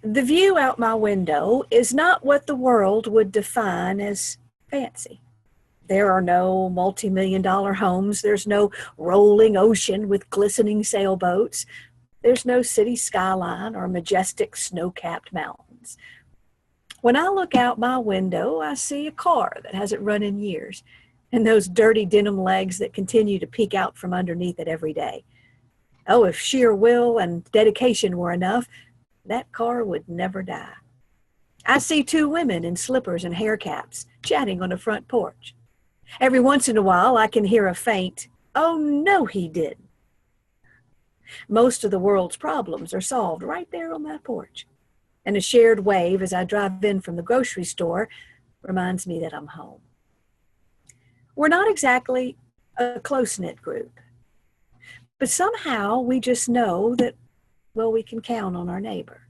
The view out my window is not what the world would define as fancy. There are no multi-million-dollar homes. There's no rolling ocean with glistening sailboats. There's no city skyline or majestic snow-capped mountains. When I look out my window, I see a car that hasn't run in years and those dirty denim legs that continue to peek out from underneath it every day. Oh, if sheer will and dedication were enough, that car would never die. I see two women in slippers and hair caps chatting on a front porch. Every once in a while, I can hear a faint, "Oh, no, he didn't." Most of the world's problems are solved right there on that porch. And a shared wave as I drive in from the grocery store reminds me that I'm home. We're not exactly a close-knit group, but somehow we just know that, well, we can count on our neighbor.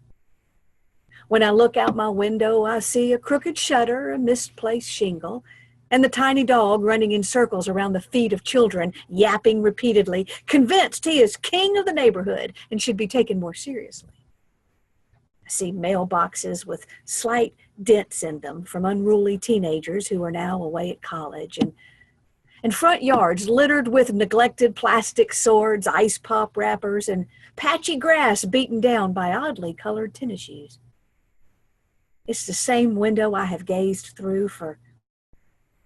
When I look out my window, I see a crooked shutter, a misplaced shingle, and the tiny dog running in circles around the feet of children, yapping repeatedly, convinced he is king of the neighborhood and should be taken more seriously. I see mailboxes with slight dents in them from unruly teenagers who are now away at college, and front yards littered with neglected plastic swords, ice pop wrappers, and patchy grass beaten down by oddly colored tennis shoes. It's the same window I have gazed through for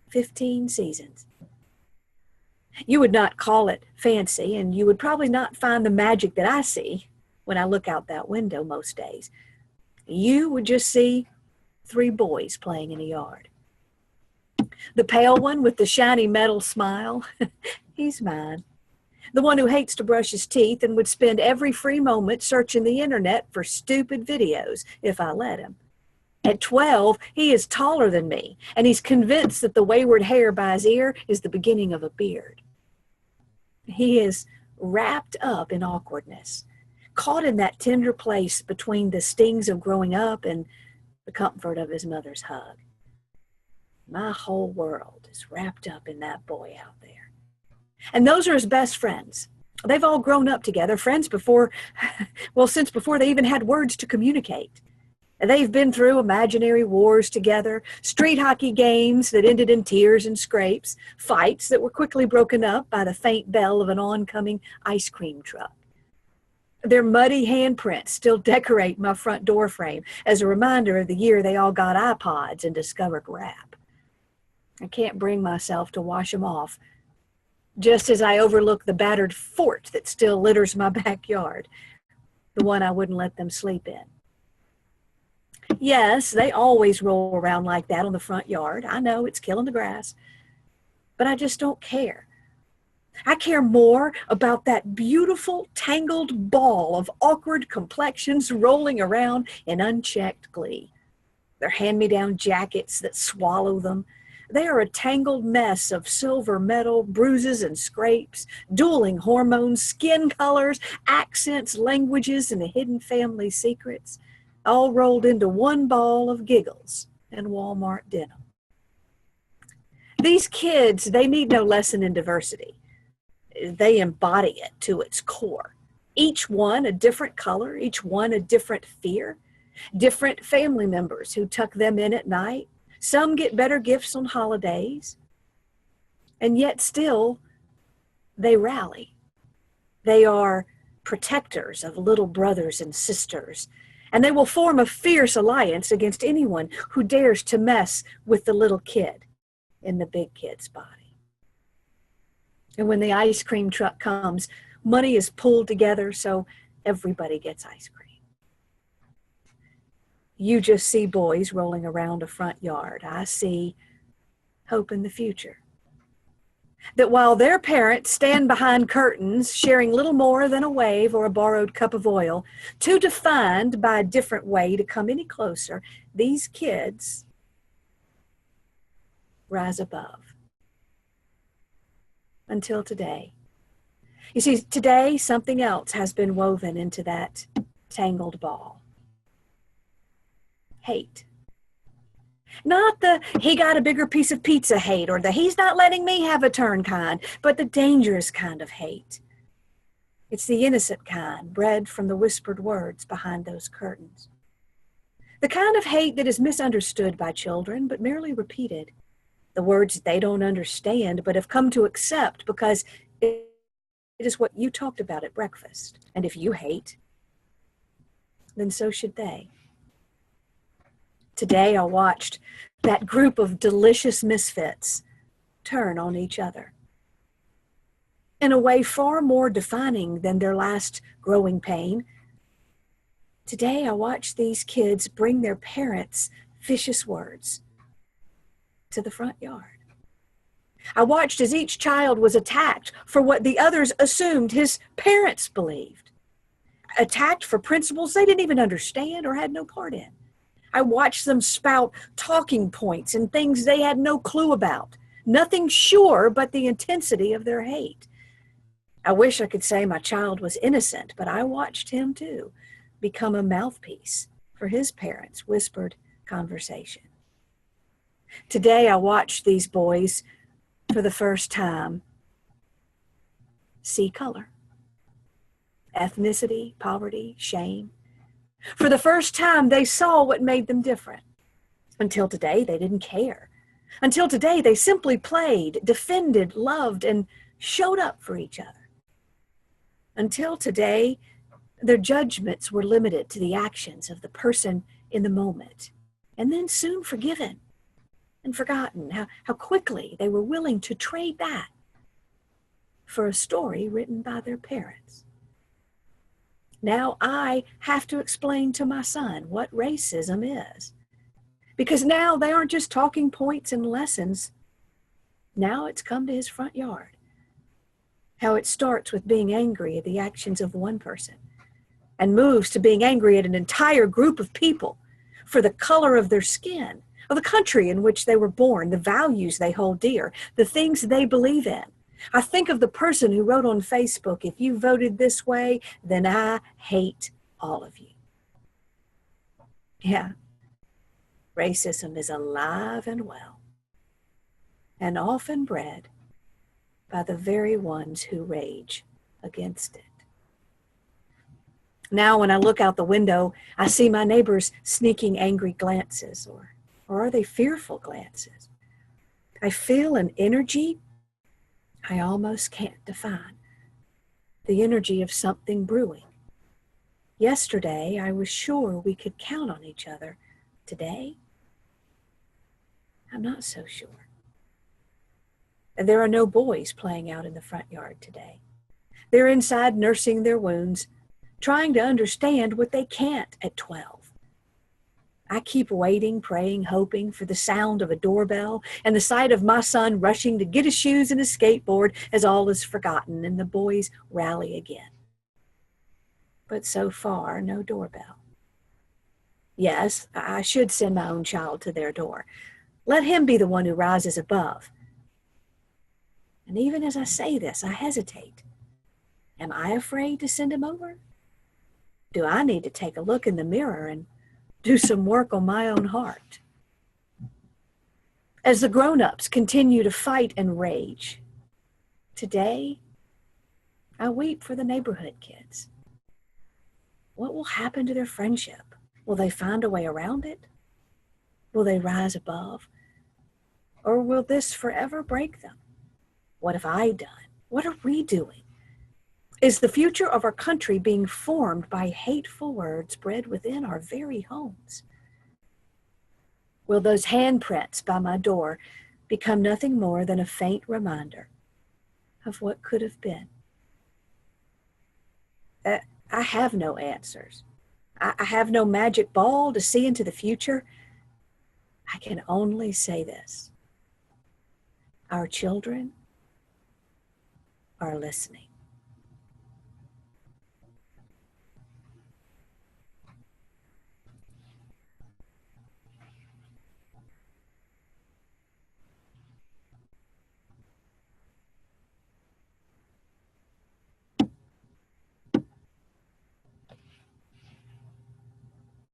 15 seasons. You would not call it fancy, and you would probably not find the magic that I see when I look out that window most days. You would just see 3 boys playing in a yard. The pale one with the shiny metal smile, he's mine. The one who hates to brush his teeth and would spend every free moment searching the internet for stupid videos if I let him. At 12, he is taller than me, and he's convinced that the wayward hair by his ear is the beginning of a beard. He is wrapped up in awkwardness, caught in that tender place between the stings of growing up and the comfort of his mother's hug. My whole world is wrapped up in that boy out there. And those are his best friends. They've all grown up together, friends before, since before they even had words to communicate. They've been through imaginary wars together, street hockey games that ended in tears and scrapes, fights that were quickly broken up by the faint bell of an oncoming ice cream truck. Their muddy handprints still decorate my front door frame as a reminder of the year they all got iPods and discovered rap. I can't bring myself to wash them off, just as I overlook the battered fort that still litters my backyard, the one I wouldn't let them sleep in. Yes, they always roll around like that on the front yard. I know it's killing the grass, but I just don't care. I care more about that beautiful, tangled ball of awkward complexions rolling around in unchecked glee. Their hand-me-down jackets that swallow them. They are a tangled mess of silver metal, bruises and scrapes, dueling hormones, skin colors, accents, languages, and hidden family secrets, all rolled into one ball of giggles and Walmart denim. These kids, they need no lesson in diversity. They embody it to its core. Each one a different color, each one a different fear, different family members who tuck them in at night. Some get better gifts on holidays, and yet still they rally. They are protectors of little brothers and sisters, and they will form a fierce alliance against anyone who dares to mess with the little kid in the big kid's body. And when the ice cream truck comes, money is pulled together so everybody gets ice cream. You just see boys rolling around a front yard. I see hope in the future. That while their parents stand behind curtains, sharing little more than a wave or a borrowed cup of oil, too defined by a different way to come any closer, these kids rise above. Until today. You see, today something else has been woven into that tangled ball. Hate. Not the he got a bigger piece of pizza hate or the he's not letting me have a turn kind, but the dangerous kind of hate. It's the innocent kind, bred from the whispered words behind those curtains. The kind of hate that is misunderstood by children, but merely repeated. The words they don't understand, but have come to accept because it is what you talked about at breakfast. And if you hate, then so should they. Today I watched that group of delicious misfits turn on each other in a way far more defining than their last growing pain. Today I watched these kids bring their parents' vicious words to the front yard. I watched as each child was attacked for what the others assumed his parents believed. Attacked for principles they didn't even understand or had no part in. I watched them spout talking points and things they had no clue about. Nothing sure but the intensity of their hate. I wish I could say my child was innocent, but I watched him too become a mouthpiece for his parents' whispered conversation. Today I watched these boys for the first time see color, ethnicity, poverty, shame. For the first time, they saw what made them different. Until today, they didn't care. Until today, they simply played, defended, loved, and showed up for each other. Until today, their judgments were limited to the actions of the person in the moment, and then soon forgiven and forgotten. How quickly they were willing to trade that for a story written by their parents. Now I have to explain to my son what racism is. Because now they aren't just talking points and lessons. Now it's come to his front yard. How it starts with being angry at the actions of one person and moves to being angry at an entire group of people for the color of their skin, of the country in which they were born, the values they hold dear, the things they believe in. I think of the person who wrote on Facebook, if you voted this way, then I hate all of you. Yeah, racism is alive and well, and often bred by the very ones who rage against it. Now when I look out the window, I see my neighbors sneaking angry glances, or are they fearful glances? I feel an energy I almost can't define, the energy of something brewing. Yesterday, I was sure we could count on each other. Today, I'm not so sure. And there are no boys playing out in the front yard today. They're inside nursing their wounds, trying to understand what they can't at 12. I keep waiting, praying, hoping for the sound of a doorbell and the sight of my son rushing to get his shoes and his skateboard as all is forgotten and the boys rally again. But so far, no doorbell. Yes, I should send my own child to their door. Let him be the one who rises above. And even as I say this, I hesitate. Am I afraid to send him over? Do I need to take a look in the mirror and do some work on my own heart? As the grown-ups continue to fight and rage, today I weep for the neighborhood kids. What will happen to their friendship? Will they find a way around it? Will they rise above? Or will this forever break them? What have I done? What are we doing? Is the future of our country being formed by hateful words bred within our very homes? Will those handprints by my door become nothing more than a faint reminder of what could have been? I have no answers. I have no magic ball to see into the future. I can only say this: our children are listening.